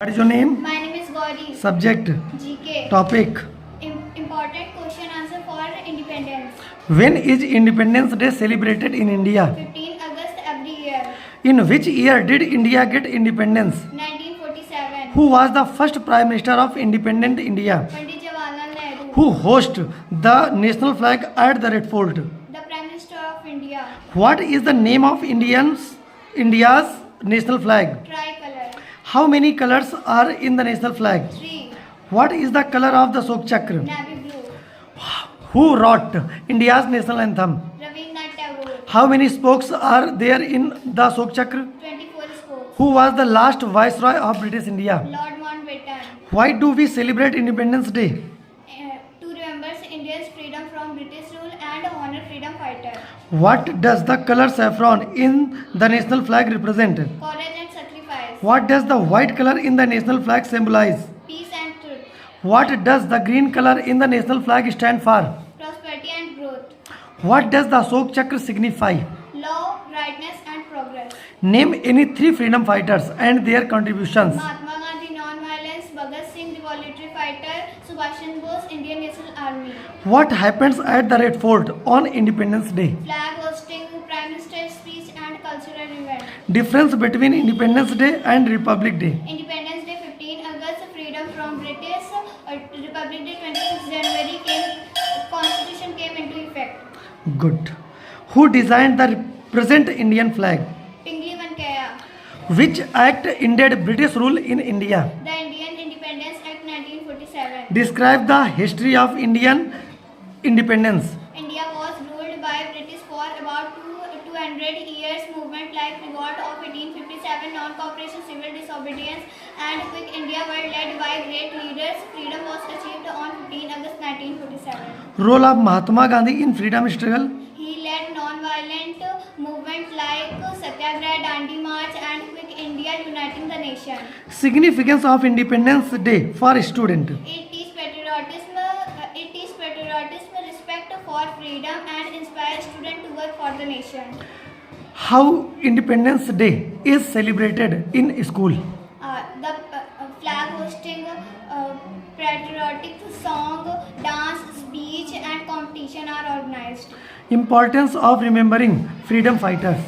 What is your name? My name is Gauri. Subject. GK. Topic. Important question answer for independence. When is Independence Day celebrated in India? 15 August every year. In which year did India get independence? 1947. Who was the first Prime Minister of independent India? Pandit Jawaharlal Nehru. Who hosts the national flag at the Red Fort? The Prime Minister of India. What is the name of India's national flag? Tricolor. How many colors are in the national flag? 3. What is the color of the Ashok Chakra? Navy blue. Who wrote India's national anthem? Rabindranath Tagore. How many spokes are there in the Ashok Chakra? 24 spokes. Who was the last Viceroy of British India? Lord Mountbatten. Why do we celebrate Independence Day? To remember India's freedom from British rule and honor freedom fighter. What does the color saffron in the national flag represent? Courage and sacrifice. What does the white color in the national flag symbolize? Peace and truth. What does the green color in the national flag stand for? Prosperity and growth. What does the Ashok Chakra signify? Law, rightness and progress. Name any 3 freedom fighters and their contributions. Mahatma Gandhi, non-violence. Bhagat Singh, revolutionary fighter. Subhash Chandra Bose, Indian National Army. What happens at the Red Fort on Independence Day? Flag hosting, Prime Minister speech and cultural event. Difference between Independence Day and Republic Day. Independence Day 15 August, freedom from British. Republic Day 26 January Constitution came into effect. Good. Who designed the present Indian flag? Pingley Venkaiah. Which act ended British rule in India? The Indian Independence Act 1947. Describe the history of Indian independence. India was ruled by British for about 200 years. Movement like revolt of 1857, non-cooperation, civil disobedience and Quick India were led by great leaders. Freedom was achieved on 15 August 1947. Role of Mahatma Gandhi in freedom struggle. He led non-violent movement like Satyagraha, Dandi March and Quick India, uniting the nation. Significance of Independence Day for student. It is patriotism, respect for freedom and inspire students to work for the nation. How Independence Day is celebrated in school. The flag hosting, patriotic song, dance, speech and competition are organized. Importance of remembering freedom fighters.